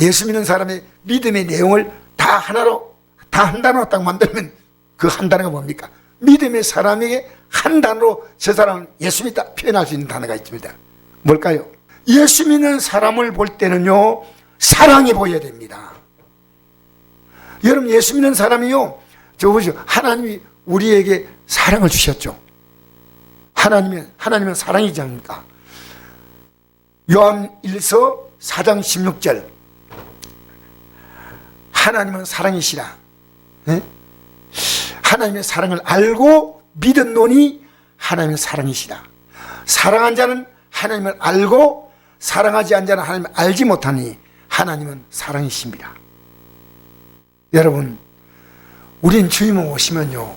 예수 믿는 사람의 믿음의 내용을 다 하나로, 다 한 단어로 딱 만들면 그 한 단어가 뭡니까? 믿음의 사람에게 한 단어로 저 사람은 예수 믿다 표현할 수 있는 단어가 있습니다. 뭘까요? 예수 믿는 사람을 볼 때는요, 사랑이 보여야 됩니다. 여러분, 예수 믿는 사람이요, 저 보시죠. 하나님이 우리에게 사랑을 주셨죠. 하나님은 사랑이지 않습니까? 요한 1서 4장 16절. 하나님은 사랑이시라. 네? 하나님의 사랑을 알고 믿었노니 하나님의 사랑이시라. 사랑한 자는 하나님을 알고 사랑하지 않은 자는 하나님을 알지 못하니 하나님은 사랑이십니다. 여러분, 우린 주님을 오시면요,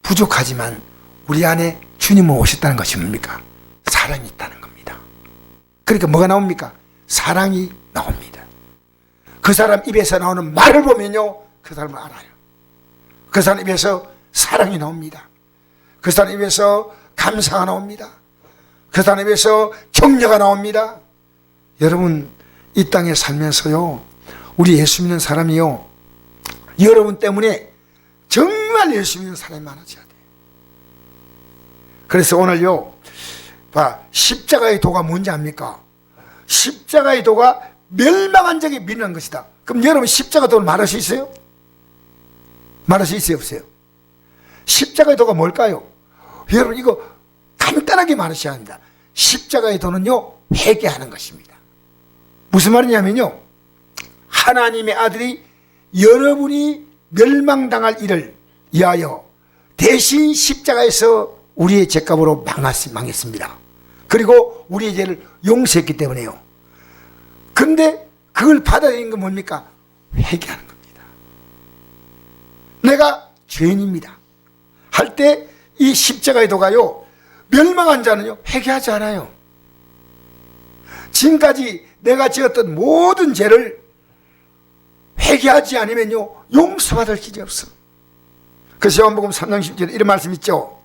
부족하지만 우리 안에 주님을 오셨다는 것이 뭡니까? 사랑이 있다는 겁니다. 그러니까 뭐가 나옵니까? 사랑이 나옵니다. 그 사람 입에서 나오는 말을 보면요, 그 사람을 알아요. 그 사람 입에서 사랑이 나옵니다. 그 사람 입에서 감사가 나옵니다. 그 사람 입에서 격려가 나옵니다. 여러분, 이 땅에 살면서요, 우리 예수 믿는 사람이요, 여러분 때문에 정말 예수 믿는 사람이 많아져야 돼요. 그래서 오늘요, 십자가의 도가 뭔지 압니까? 십자가의 도가 멸망한 적이 미련한 것이다. 그럼 여러분, 십자가 도를 말할 수 있어요? 말할 수 있어요, 없어요? 십자가의 도가 뭘까요? 여러분, 이거 간단하게 말하셔야 합니다. 십자가의 도는요, 회개하는 것입니다. 무슨 말이냐면요, 하나님의 아들이 여러분이 멸망당할 일을 위하여 대신 십자가에서 우리의 죄값으로 망했습니다. 그리고 우리의 죄를 용서했기 때문에요. 근데 그걸 받아들이는 건 뭡니까? 회개하는 겁니다. 내가 죄인입니다 할 때 이 십자가의 도가요, 멸망한 자는요, 회개하지 않아요. 지금까지 내가 지었던 모든 죄를 회개하지 않으면요, 용서받을 길이 없어. 그래서 요한복음 3장 10절에 이런 말씀 있죠.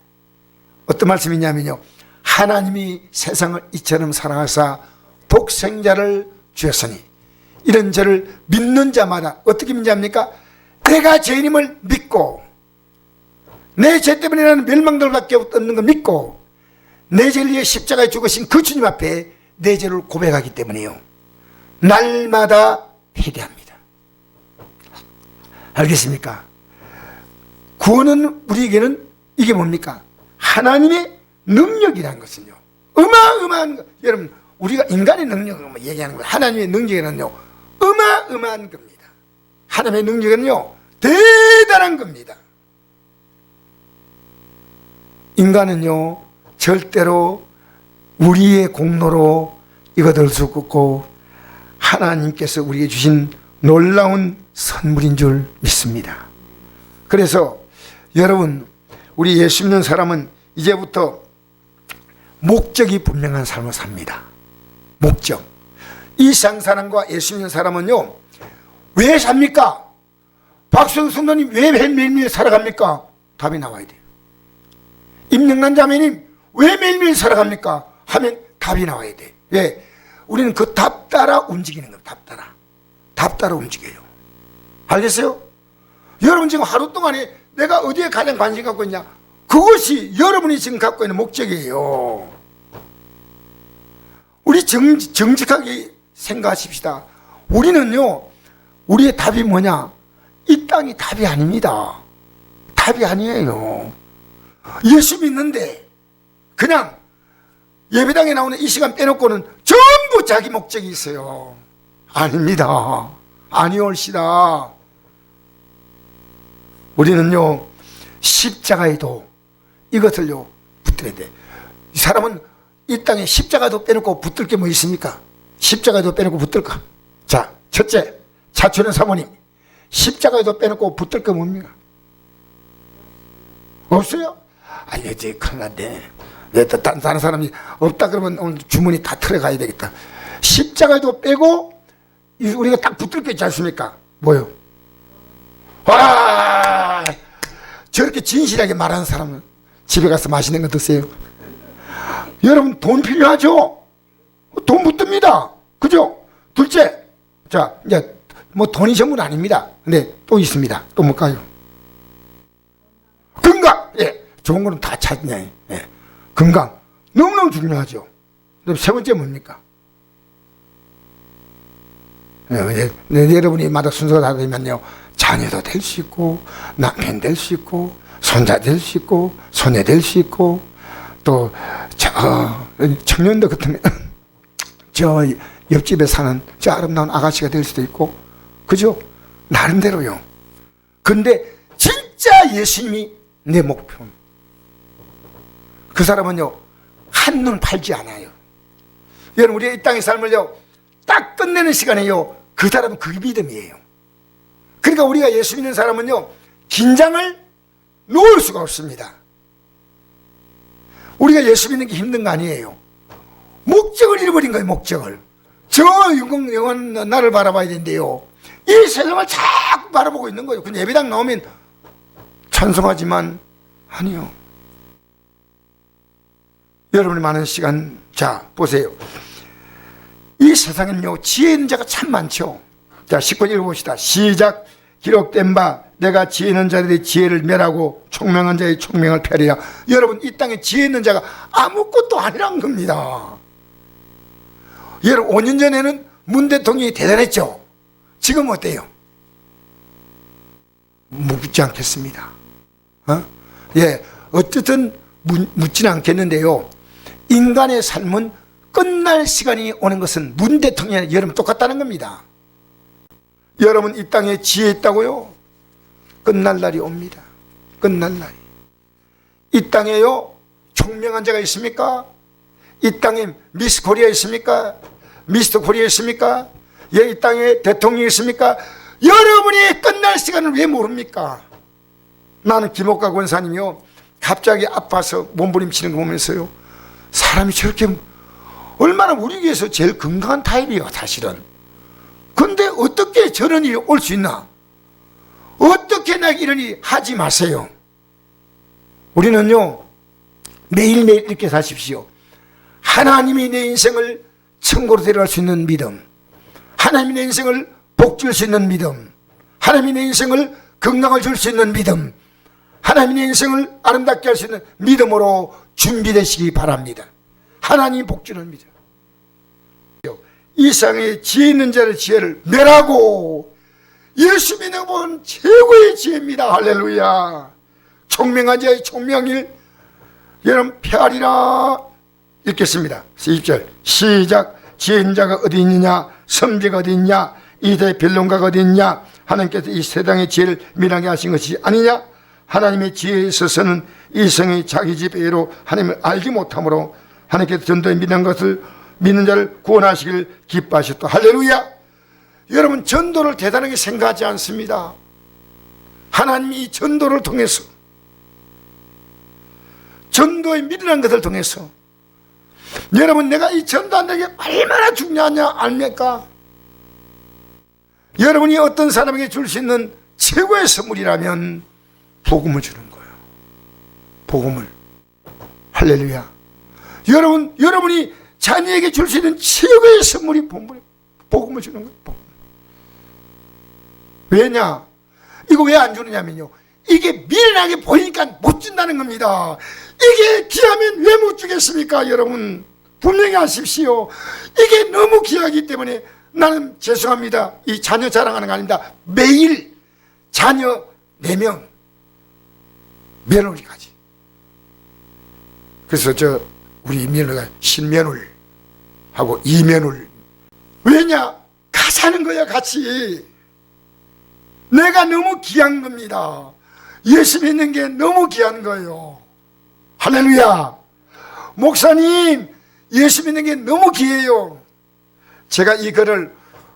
어떤 말씀이냐면요, 하나님이 세상을 이처럼 사랑하사 독생자를 주셨으니 이런 저를 믿는 자마다 어떻게 믿는지 압니까? 내가 죄인임을 믿고 내 죄 때문에 나는 멸망들밖에 없는 걸 믿고 내 죄를 위해 십자가에 죽으신 그 주님 앞에 내 죄를 고백하기 때문에요, 날마다 회개합니다. 알겠습니까? 구원은 우리에게는 이게 뭡니까? 하나님의 능력이라는 것은요, 어마어마한 것. 여러분, 우리가 인간의 능력을 얘기하는 거예요. 하나님의 능력이란요, 어마어마한 겁니다. 하나님의 능력은요, 대단한 겁니다. 인간은요, 절대로 우리의 공로로 이거 될 수 없고 하나님께서 우리에게 주신 놀라운 선물인 줄 믿습니다. 그래서 여러분, 우리 예수 믿는 사람은 이제부터 목적이 분명한 삶을 삽니다. 목적. 이 세상사람과 예수 믿는 사람은요, 왜 삽니까? 박성수 성도님 왜 매일매일 살아갑니까? 답이 나와야 돼요. 임영란 자매님 왜 매일매일 살아갑니까? 하면 답이 나와야 돼. 왜? 우리는 그 답 따라 움직이는 거예요. 답 따라 움직여요. 알겠어요? 여러분, 지금 하루 동안에 내가 어디에 가장 관심 갖고 있냐? 그것이 여러분이 지금 갖고 있는 목적이에요. 우리 정직하게 생각하십시다. 우리는요, 우리의 답이 뭐냐? 이 땅이 답이 아닙니다. 답이 아니에요. 예수 믿는데 그냥 예배당에 나오는 이 시간 빼놓고는 전부 자기 목적이 있어요. 아닙니다. 아니올시다. 우리는요, 십자가에도 이것을요, 붙들어야 돼. 이 사람은 이 땅에 십자가도 빼놓고 붙들 게 뭐 있습니까? 십자가도 빼놓고 붙들까? 자, 첫째, 차춘현 사모님, 십자가도 빼놓고 붙들 게 뭡니까? 없어요? 아니, 이제 큰일 났네. 다른 사람이 없다 그러면 오늘 주머니 다 틀어가야 되겠다. 십자가도 빼고 우리가 딱 붙들 게 있지 않습니까? 뭐요? 와, 저렇게 진실하게 말하는 사람은 집에 가서 맛있는 거 드세요. 여러분, 돈 필요하죠? 돈 못 듭니다. 그죠? 둘째, 자, 이제 뭐 돈이 전부는 아닙니다. 근데 또 있습니다. 또 뭘까요? 건강! 예. 좋은 거는 다 찾네. 예. 건강. 너무너무 중요하죠. 그럼 세 번째 뭡니까? 여러분이 마다 순서가 다르면요 자녀도 될 수 있고, 남편 될 수 있고, 손자 될 수 있고, 손녀 될 수 있고, 또, 청년도 같은, 저 옆집에 사는 저 아름다운 아가씨가 될 수도 있고, 그죠? 나름대로요. 근데 진짜 예수님이 내 목표. 그 사람은요, 한눈 팔지 않아요. 여러분, 우리가 이 땅의 삶을요, 딱 끝내는 시간에요, 그 사람은 그게 믿음이에요. 그러니까 우리가 예수 믿는 사람은요, 긴장을 놓을 수가 없습니다. 우리가 예수 믿는 게 힘든 거 아니에요. 목적을 잃어버린 거예요, 목적을. 저 영원 나를 바라봐야 된대요. 이 세상을 자꾸 바라보고 있는 거예요. 근데 예배당 나오면 찬송하지만 아니요. 여러분이 많은 시간, 자 보세요. 이 세상에는요, 지혜 있는 자가 참 많죠. 자, 19절 읽어봅시다. 시작. 기록된 바 내가 지혜 있는 자들의 지혜를 멸하고 총명한 자의 총명을 펴리라. 여러분, 이 땅에 지혜 있는 자가 아무것도 아니란 겁니다. 여러분, 5년 전에는 문 대통령이 대단했죠. 지금 어때요? 묻지 않겠습니다. 예, 어쨌든 묻지는 않겠는데요, 인간의 삶은 끝날 시간이 오는 것은 문 대통령이 여러분 똑같다는 겁니다. 여러분, 이 땅에 지혜 있다고요? 끝날 날이 옵니다. 끝날 날이. 이 땅에요, 총명한 자가 있습니까? 이 땅에 미스 코리아 있습니까? 미스터 코리아 있습니까? 예, 이 땅에 대통령이 있습니까? 여러분이 끝날 시간을 왜 모릅니까? 나는 김옥가 권사님이요, 갑자기 아파서 몸부림치는 거 보면서요, 사람이 저렇게 얼마나 우리 교회에서 제일 건강한 타입이에요, 사실은. 근데 어떻게 저런 일이 올 수 있나? 어떻게 나 이런 일이 하지 마세요. 우리는요, 매일매일 이렇게 사십시오. 하나님이 내 인생을 천국으로 데려갈 수 있는 믿음, 하나님이 내 인생을 복 줄 수 있는 믿음, 하나님이 내 인생을 건강을 줄 수 있는 믿음, 하나님이 내 인생을 아름답게 할 수 있는 믿음으로 준비되시기 바랍니다. 하나님 복 주는 믿음. 이 세상에 지혜 있는 자의 지혜를 멸하고 예수 믿는 분 최고의 지혜입니다. 할렐루야. 총명한 자의 총명일 여러분 폐하리라. 읽겠습니다. 20절 시작. 지혜 있는 자가 어디 있느냐? 선비가 어디 있냐? 이대 변론가가 어디 있냐? 하나님께서 이 세상의 지혜를 미하게 하신 것이 아니냐? 하나님의 지혜에 있어서는 이성이 자기 지배로 하나님을 알지 못하므로 하나님께서 전도에 믿는 것을 믿는 자를 구원하시길 기뻐하셨다. 할렐루야. 여러분, 전도를 대단하게 생각하지 않습니다. 하나님이 이 전도를 통해서, 전도에 믿으라는 것을 통해서, 여러분, 내가 이 전도하는 게 얼마나 중요하냐 압니까? 여러분이 어떤 사람에게 줄 수 있는 최고의 선물이라면 복음을 주는 거예요. 복음을. 할렐루야. 여러분이 자녀에게 줄 수 있는 최고의 선물이 복음을 주는 거예요. 복음. 왜냐? 이거 왜 안 주느냐면요, 이게 미련하게 보이니까 못 준다는 겁니다. 이게 귀하면 왜 못 주겠습니까? 여러분 분명히 아십시오. 이게 너무 귀하기 때문에 나는 죄송합니다, 이 자녀 자랑하는 거 아닙니다. 매일 자녀 4명 며느리까지. 그래서 우리 며느리가 신며느리 하고 이며느리. 왜냐? 가자는 거야, 같이. 내가 너무 귀한 겁니다. 예수 믿는 게 너무 귀한 거예요. 할렐루야. 목사님, 예수 믿는 게 너무 귀해요. 제가 이 글을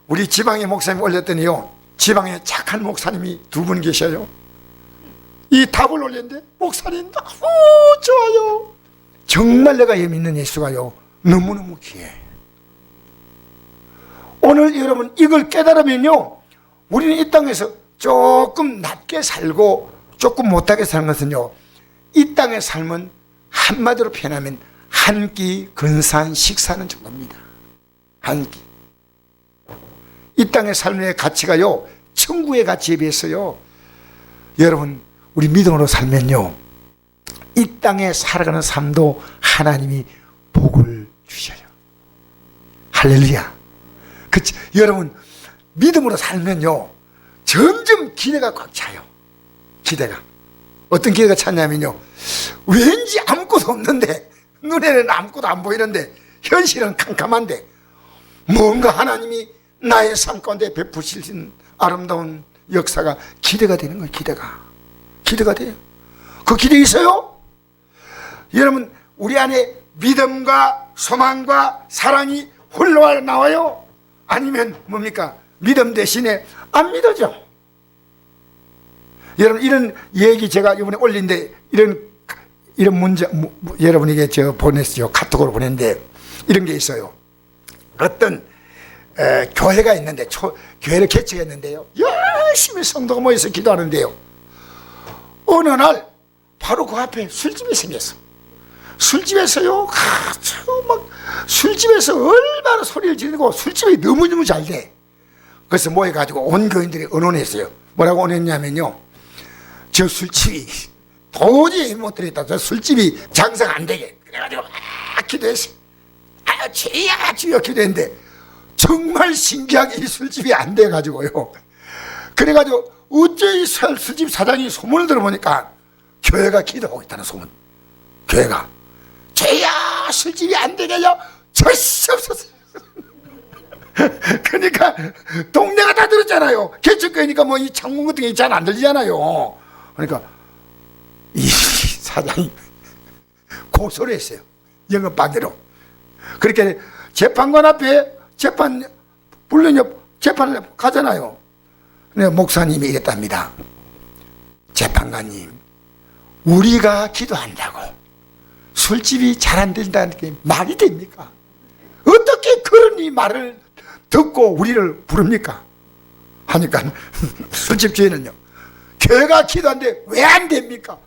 우리 지방의 목사님 올렸더니요, 지방에 착한 목사님이 2분 계셔요. 이 답을 올렸는데, 목사님 너무 좋아요. 정말 내가 믿는 예수가요, 너무너무 귀해. 오늘 여러분 이걸 깨달으면요, 우리는 이 땅에서 조금 낮게 살고 조금 못하게 사는 것은요, 이 땅의 삶은 한마디로 표현하면 한 끼 근사한 식사는 정도입니다. 한 끼. 이 땅의 삶의 가치가요, 천국의 가치에 비해서요, 여러분, 우리 믿음으로 살면요, 이 땅에 살아가는 삶도 하나님이 복을 주셔요. 할렐루야. 그치? 여러분, 믿음으로 살면요, 점점 기대가 꽉 차요. 기대가. 어떤 기대가 찼냐면요, 왠지 아무것도 없는데, 눈에는 아무것도 안 보이는데, 현실은 캄캄한데, 뭔가 하나님이 나의 삶 가운데 베푸실 아름다운 역사가 기대가 되는 거예요. 기대가 돼요. 그 기대 있어요? 여러분, 우리 안에 믿음과 소망과 사랑이 홀로 나와요? 아니면 뭡니까? 믿음 대신에 안 믿어져. 여러분, 이런 얘기 제가 이번에 올린데, 이런 문제, 여러분에게 제가 보냈어요. 카톡으로 보냈는데, 이런 게 있어요. 어떤 교회가 있는데, 교회를 개척했는데요, 열심히 성도가 모여서 기도하는데요, 어느 날 바로 그 앞에 술집이 생겼어. 술집에서요, 술집에서 얼마나 소리를 지르고, 술집이 너무너무 잘 돼. 그래서 모여가지고 온 교인들이 언론했어요. 뭐라고 언론했냐면요, 저 술집이 도저히 못 되겠다. 저 술집이 장사가 안 되게. 그래가지고 기도했어요. 죄야 주여 기도했는데, 정말 신기하게 이 술집이 안 돼가지고요, 그래가지고 어째 술집 사장이 소문을 들어보니까 교회가 기도하고 있다는 소문. 교회가 죄야 술집이 안 되게 하여 절시없었어요. 그러니까 동네가 다 들었잖아요. 개척교회니까 뭐 이 창문 같은 게 잘 안 들리잖아요. 그러니까 이 사장이 고소를 했어요. 영업반대로. 그렇게 재판관 앞에 재판을 가잖아요. 근데 목사님이 이랬답니다. 재판관님, 우리가 기도한다고 술집이 잘 안 된다는 게 말이 됩니까? 어떻게 그런 이 말을 듣고 우리를 부릅니까? 하니까 술집 주인은요, 교회가 기도하는데 왜 안 됩니까?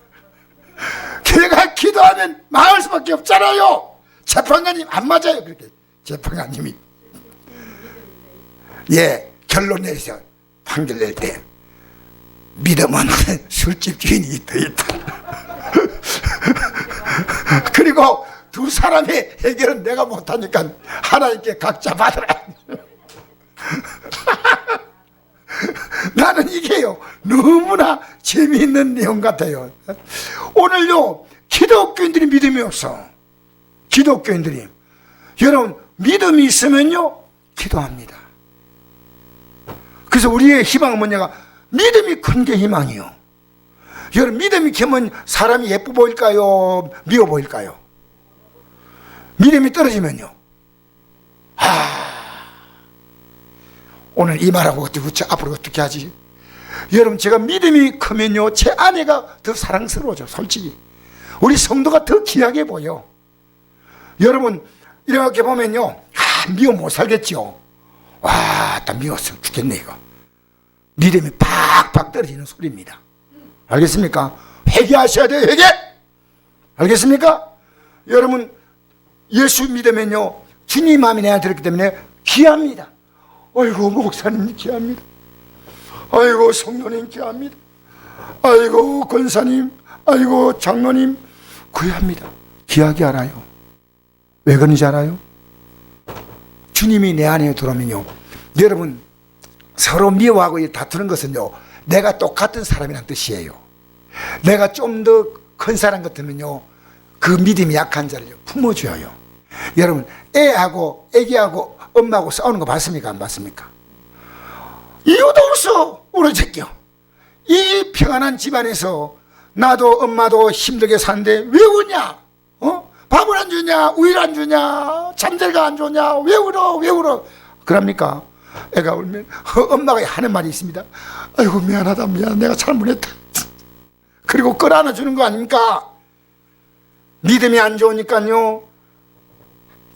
교회가 기도하면 망할 수밖에 없잖아요. 재판관님 안 맞아요. 그렇게 재판관님이 결론 내서 판결 낼 때, 믿음은 술집 주인이 더 있다. 그리고 두 사람의 해결은 내가 못하니까 하나님께 각자 받으라. 나는 이게요, 너무나 재미있는 내용 같아요. 오늘요, 기독교인들이 믿음이 없어. 기독교인들이. 여러분, 믿음이 있으면요, 기도합니다. 그래서 우리의 희망은 뭐냐가, 믿음이 큰 게 희망이요. 여러분, 믿음이 크면 사람이 예뻐 보일까요? 미워 보일까요? 믿음이 떨어지면요, 오늘 이 말하고 어떻게 앞으로 어떻게 하지? 여러분, 제가 믿음이 크면요, 제 아내가 더 사랑스러워져. 솔직히 우리 성도가 더 귀하게 보여. 여러분, 이렇게 보면요, 미워 못 살겠죠. 와, 나 미웠어 죽겠네. 이거 믿음이 팍팍 떨어지는 소리입니다. 알겠습니까? 회개하셔야 돼요. 회개. 알겠습니까? 여러분, 예수 믿으면요, 주님 마음이 내가 들었기 때문에 귀합니다. 아이고, 목사님 귀합니다. 아이고, 성도님 귀합니다. 아이고, 권사님, 아이고, 장로님 귀합니다. 귀하게 알아요. 왜 그런지 알아요? 주님이 내 안에 들어오면요, 여러분, 서로 미워하고 다투는 것은요, 내가 똑같은 사람이란 뜻이에요. 내가 좀 더 큰 사람 같으면요, 그 믿음이 약한 자를 품어줘요. 여러분, 애기하고 엄마하고 싸우는 거 봤습니까? 안 봤습니까? 이유도 없어 울어제껴. 이 평안한 집안에서 나도 엄마도 힘들게 사는데 왜 우냐? 밥을 안 주냐? 우유를 안 주냐? 잠들가 안 주냐? 왜 울어? 그럽니까? 애가 울면 엄마가 하는 말이 있습니다. 아이고, 미안하다, 미안, 내가 잘못했다. 그리고 끌어안아 주는 거 아닙니까? 믿음이 안 좋으니까요,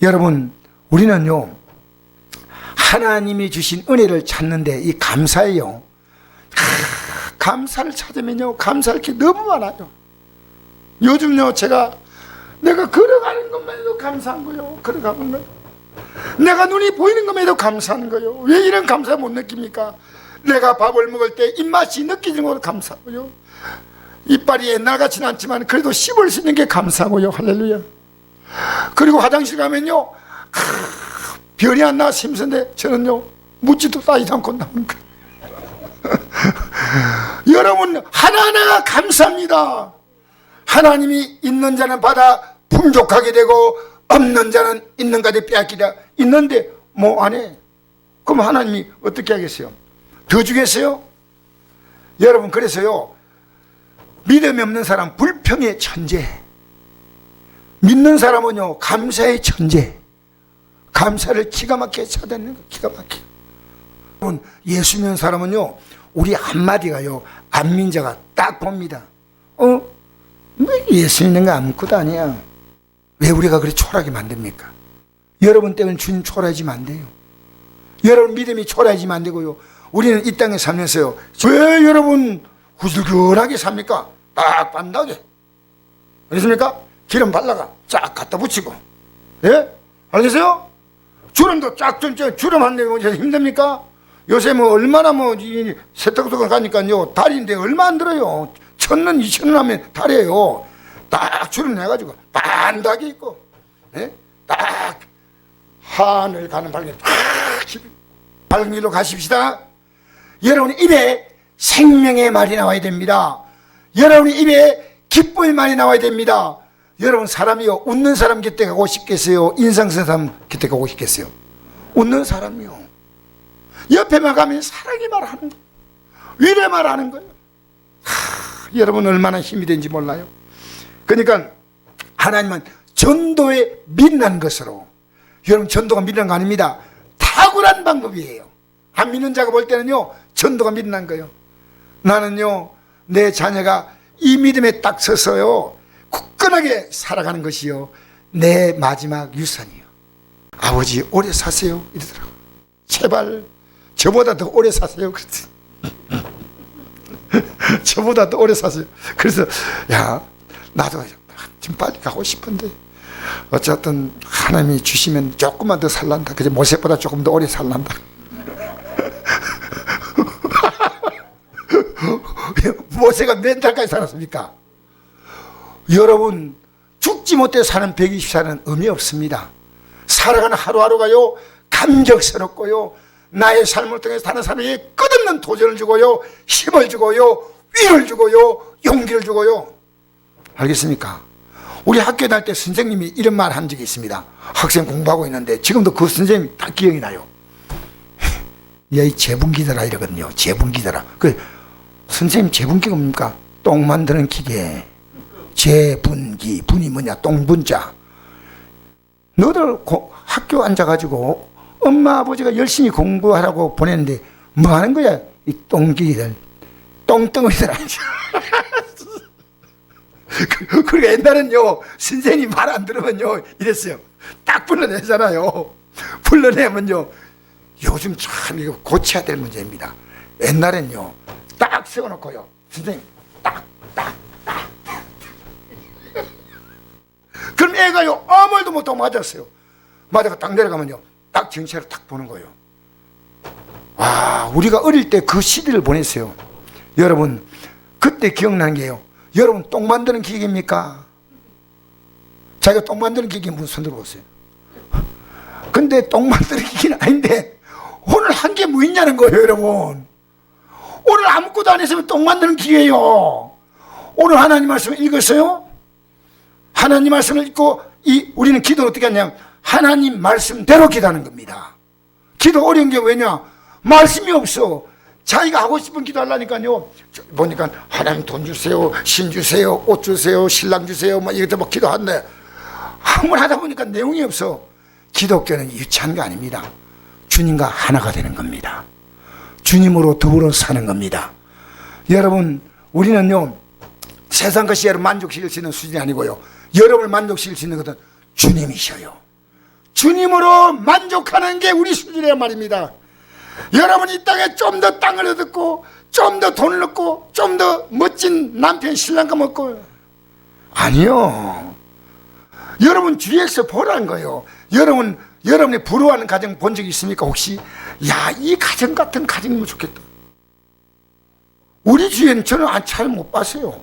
여러분, 우리는요, 하나님이 주신 은혜를 찾는데 이 감사예요. 감사를 찾으면요, 감사할 게 너무 많아요. 요즘요, 내가 걸어가는 것만 해도 감사한 거예요. 걸어가는 거. 내가 눈이 보이는 것에도 감사하는 거예요. 왜 이런 감사 못 느낍니까? 내가 밥을 먹을 때 입맛이 느껴지는 것도 감사하고요. 이빨이 옛날같지는 않지만 그래도 씹을 수 있는 게 감사하고요. 할렐루야. 그리고 화장실 가면요, 별이 안 나와서 힘든데 저는요 묻지도 따지도 않고 나오는 거예요. 여러분 하나하나가 감사합니다. 하나님이 있는 자는 받아 풍족하게 되고 없는 자는 있는 가운데 빼앗기다. 있는데 뭐 안 해. 그럼 하나님이 어떻게 하겠어요? 더 주겠어요? 여러분 그래서요, 믿음이 없는 사람 불평의 천재, 믿는 사람은요 감사의 천재. 감사를 기가 막히게 찾아내는 거, 기가 막히게. 여러분 예수 믿는 사람은요 우리 한마디가요 안 믿는 자가 딱 봅니다. 뭐 예수 믿는 거 아무것도 아니야. 왜 우리가 그렇게 초라하게 만듭니까? 여러분 때문에 주님 초라해지면 안 돼요. 여러분 믿음이 초라해지면 안 되고요. 우리는 이 땅에 살면서요 왜 여러분 후줄근하게 삽니까? 딱 반다게. 그렇습니까? 기름 발라가 쫙 갖다 붙이고, 예? 알겠어요? 주름도 쫙 주름 한 대 힘듭니까? 요새 뭐 얼마나 뭐 세탁소가 가니까요 달인데 얼마 안 들어요. 1,000원 2,000원 하면 달이에요. 딱 주름 내가지고 반다게 있고, 예? 딱 하늘 가는 밝은 길로 가십시다. 여러분 입에 생명의 말이 나와야 됩니다. 여러분 입에 기쁨의 말이 나와야 됩니다. 여러분 사람이요 웃는 사람 곁에 가고 싶겠어요? 인상 쓴 사람 곁에 가고 싶겠어요? 웃는 사람이요. 옆에만 가면 사랑의 말 하는 거예요. 위로의 말 하는 거예요. 여러분 얼마나 힘이 되는지 몰라요. 그러니까 하나님은 전도에 민난 것으로, 여러분 전도가 민난 거 아닙니다. 탁월한 방법이에요. 안 믿는 자가 볼 때는요 전도가 민난 거예요. 나는요 내 자녀가 이 믿음에 딱 서서요 굳건하게 살아가는 것이요 내 마지막 유산이요. 아버지 오래 사세요 이러더라고요. 제발 저보다 더 오래 사세요. 그랬더니 저보다 더 오래 사세요. 그래서 야 나도 좀 빨리 가고 싶은데 어쨌든 하나님이 주시면 조금만 더 살란다. 그래 모세보다 조금 더 오래 살란다. 모세가 몇 달까지 살았습니까? 여러분 죽지 못해 사는 120살은 의미 없습니다. 살아가는 하루하루가요 감격스럽고요 나의 삶을 통해서 다른 사람에게 끝없는 도전을 주고요 힘을 주고요 위를 주고요 용기를 주고요. 알겠습니까? 우리 학교 다닐 때 선생님이 이런 말 한 적이 있습니다. 학생 공부하고 있는데 지금도 그 선생님이 다 기억이 나요. 야 이 재분기더라 이러거든요. 재분기더라. 그 선생님 재분기가 뭡니까? 똥 만드는 기계. 재분기. 분이 뭐냐? 똥분자. 너들 학교 앉아가지고 엄마 아버지가 열심히 공부하라고 보냈는데 뭐 하는 거야? 이 똥기들 똥덩어리들. 그리고 옛날엔요 선생님 말 안 들으면요 이랬어요. 딱 불러내잖아요. 불러내면요 요즘 참 이거 고쳐야 될 문제입니다. 옛날엔요 딱 세워놓고요 선생님 딱 그럼 애가요 아무 말도 못하고 맞았어요. 맞아가 딱 내려가면요 딱 정체를 딱 보는 거예요. 와 우리가 어릴 때 그 시대를 보냈어요. 여러분 그때 기억나는 게요 여러분 똥 만드는 기계입니까? 자기가 똥 만드는 기계 무슨 손 들어보세요. 근데 똥 만드는 기계는 아닌데 오늘 한 게 뭐 있냐는 거예요. 여러분 오늘 아무것도 안 했으면 똥 만드는 기계예요. 오늘 하나님 말씀을 읽었어요? 하나님 말씀을 읽고 우리는 기도를 어떻게 하냐면 하나님 말씀대로 기도하는 겁니다. 기도 어려운 게 왜냐? 말씀이 없어. 자기가 하고 싶은 기도 하려니까요 보니까 하나님 돈 주세요, 신 주세요, 옷 주세요, 신랑 주세요 막 이것도 막 기도하는데 한번 하다 보니까 내용이 없어. 기독교는 유치한 거 아닙니다. 주님과 하나가 되는 겁니다. 주님으로 더불어 사는 겁니다. 여러분 우리는요 세상 것이 여러분 만족시킬 수 있는 수준이 아니고요 여러분을 만족시킬 수 있는 것은 주님이셔요. 주님으로 만족하는 게 우리 수준이란 말입니다. 여러분 이 땅에 좀 더 땅을 얻고 좀 더 돈을 얻고 좀 더 멋진 남편 신랑감 얻고 아니요. 여러분 주위에서 보라는 거예요. 여러분 여러분이 부러워하는 가정 본 적 있습니까? 혹시? 야, 이 가정 같은 가정이면 좋겠다. 우리 주위에는 저는 잘 못 봤어요.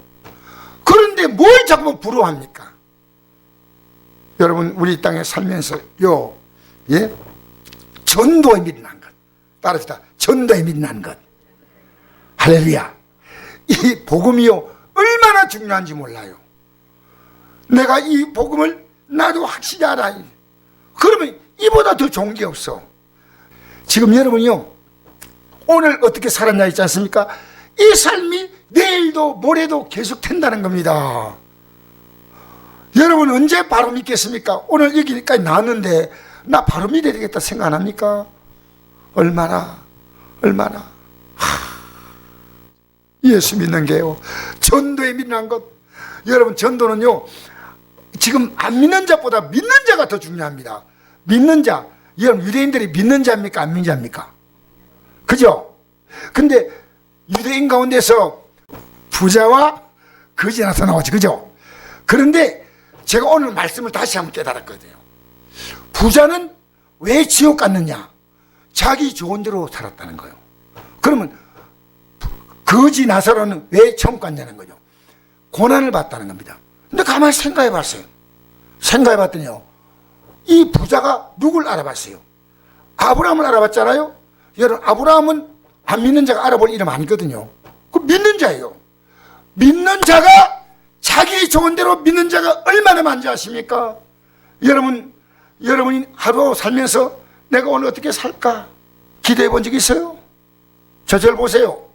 그런데 뭘 자꾸 부러워합니까? 여러분, 우리 땅에 살면서요, 예? 전도에 믿는 것. 따라합시다. 전도에 믿는 것. 할렐루야. 이 복음이요, 얼마나 중요한지 몰라요. 내가 이 복음을 나도 확실히 알아. 그러면 이보다 더 좋은 게 없어. 지금 여러분이요, 오늘 어떻게 살았냐 있지 않습니까? 이 삶이 내일도 모레도 계속 된다는 겁니다. 여러분 언제 바로 믿겠습니까? 오늘 여기까지 나왔는데 나 바로 믿어야 되겠다 생각 안 합니까? 얼마나 예수 믿는 게요, 전도에 믿는 것. 여러분, 전도는요, 지금 안 믿는 자보다 믿는 자가 더 중요합니다. 믿는 자, 여러분 유대인들이 믿는 자입니까? 안 믿는 자입니까? 그죠? 근데 유대인 가운데서 부자와 거지 나타나오지, 그죠? 그런데 제가 오늘 말씀을 다시 한번 깨달았거든요. 부자는 왜 지옥 갔느냐? 자기 좋은 대로 살았다는 거예요. 그러면 거지 나사로는 왜 천국 갔냐는 거죠. 고난을 받다는 겁니다. 근데 가만히 생각해 봤어요. 생각해 봤더니요, 이 부자가 누굴 알아봤어요? 아브라함을 알아봤잖아요. 여러분, 아브라함은 안 믿는 자가 알아볼 이름 아니거든요. 그 믿는 자예요. 믿는 자가, 자기 좋은 대로 믿는 자가 얼마나 많은지 아십니까? 여러분이 하루 살면서 내가 오늘 어떻게 살까 기대해 본 적 있어요? 저절 보세요.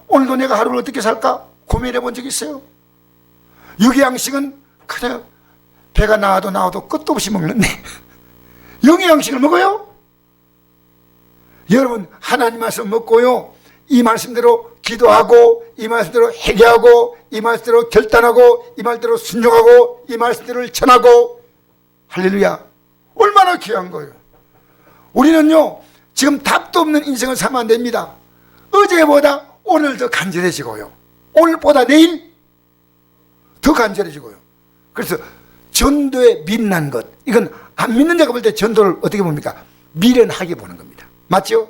오늘도 내가 하루를 어떻게 살까 고민해 본 적 있어요? 육양식은 그냥 배가 나와도 끝도 없이 먹는데 영의 양식을 먹어요? 여러분, 하나님 말씀 먹고요, 이 말씀대로 기도하고, 이 말씀대로 회개하고, 이 말씀대로 결단하고, 이 말씀대로 순종하고, 이 말씀대로 전하고, 할렐루야, 얼마나 귀한 거예요. 우리는요, 지금 답도 없는 인생을 살면 안 됩니다. 어제보다 오늘 더 간절해지고요, 오늘보다 내일 더 간절해지고요. 그래서 전도에 믿는 것, 이건 안 믿는 자가 볼 때 전도를 어떻게 봅니까? 미련하게 보는 겁니다. 맞죠?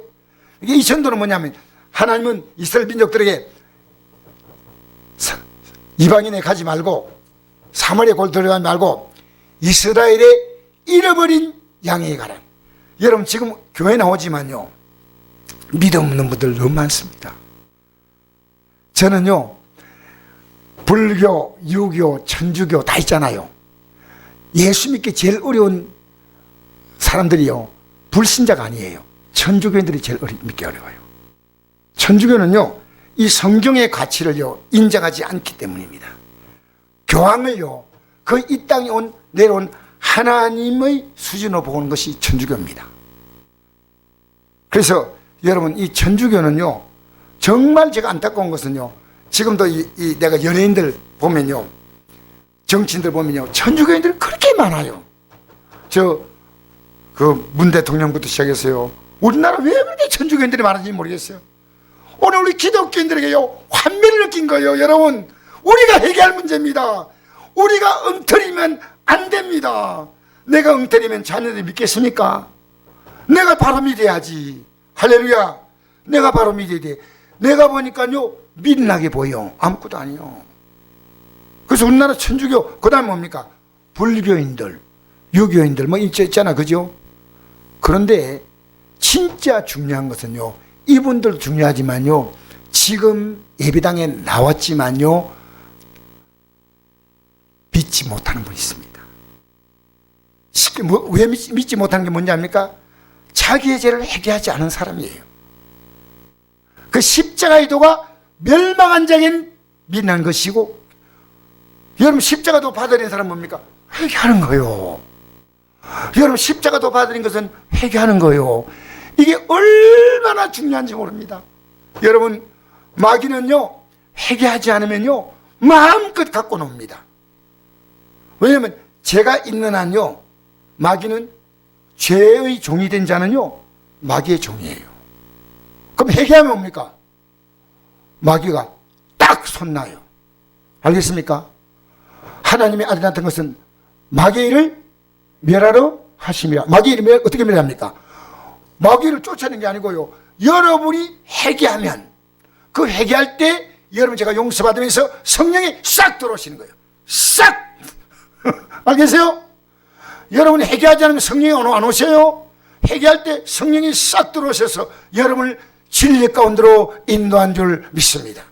이 전도는 뭐냐면, 하나님은 이스라엘 민족들에게 이방인에 가지 말고, 사마리아 골 들어가지 말고 이스라엘의 잃어버린 양에게 가라. 여러분, 지금 교회 나오지만요, 믿음 없는 분들 너무 많습니다. 저는요, 불교, 유교, 천주교 다 있잖아요. 예수 믿기 제일 어려운 사람들이요, 불신자가 아니에요. 천주교인들이 제일 믿기 어려워요. 천주교는요, 이 성경의 가치를요 인정하지 않기 때문입니다. 교황을요, 그 이 땅에 내려온 하나님의 수준으로 보는 것이 천주교입니다. 그래서 여러분, 이 천주교는요, 정말 제가 안타까운 것은요, 지금도 내가 연예인들 보면요, 정치인들 보면요, 천주교인들이 그렇게 많아요. 문 대통령부터 시작해서요, 우리나라 왜 그렇게 천주교인들이 많은지 모르겠어요. 오늘 우리 기독교인들에게요, 환멸을 느낀 거예요. 여러분, 우리가 해결할 문제입니다. 우리가 엉터리면 안 됩니다. 내가 엉터리면 자녀들이 믿겠습니까? 내가 바로 믿어야지. 할렐루야. 내가 바로 믿어야 돼. 내가 보니까요, 미련하게 보여. 아무것도 아니요. 그래서 우리나라 천주교, 그 다음 뭡니까? 불교인들, 유교인들, 뭐 있잖아, 그죠? 그런데 진짜 중요한 것은요, 이분들도 중요하지만요, 지금 예배당에 나왔지만요, 믿지 못하는 분이 있습니다. 왜 믿지 못하는 게 뭔지 압니까? 자기의 죄를 회개하지 않은 사람이에요. 그 십자가의 도가 멸망한 자에겐 믿는 것이고, 여러분, 십자가도 받아들인 사람은 뭡니까? 회개하는 거예요. 여러분, 십자가도 받아들인 것은 회개하는 거예요. 이게 얼마나 중요한지 모릅니다. 여러분, 마귀는요, 회개하지 않으면요, 마음껏 갖고 놉니다. 왜냐하면 죄가 있는 한요, 마귀는, 죄의 종이 된 자는요, 마귀의 종이에요. 그럼 회개하면 뭡니까? 마귀가 딱 손나요. 알겠습니까? 하나님의 아들 같은 것은 마귀를 멸하러 멸하심이라. 마귀를 어떻게 멸합니까? 마귀를 쫓아내는 게 아니고요, 여러분이 회개하면, 그 회개할 때 여러분 제가 용서받으면서 성령이 싹 들어오시는 거예요. 싹! 알겠어요? 여러분이 회개하지 않으면 성령이 안 오셔요. 회개할 때 성령이 싹 들어오셔서 여러분을 진리 가운데로 인도한 줄 믿습니다.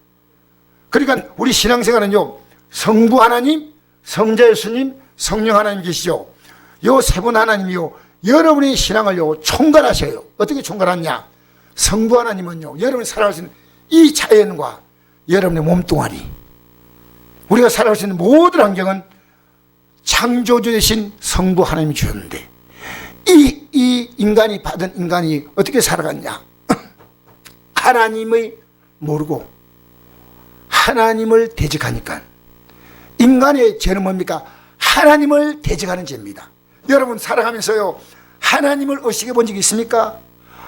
그러니까 우리 신앙생활은요, 성부 하나님, 성자 예수님, 성령 하나님 계시죠. 요 세 분 하나님이요, 여러분의 신앙을요 총괄하셔요. 어떻게 총괄하냐? 성부 하나님은요, 여러분이 살아갈 수 있는 이 자연과 여러분의 몸뚱아리, 우리가 살아갈 수 있는 모든 환경은 창조주 되신 성부 하나님이 주셨는데, 이 인간이 받은 인간이 어떻게 살아갔냐? 하나님을 모르고 하나님을 대적하니까. 인간의 죄는 뭡니까? 하나님을 대적하는 죄입니다. 여러분 살아가면서요, 하나님을 의식해 본 적이 있습니까?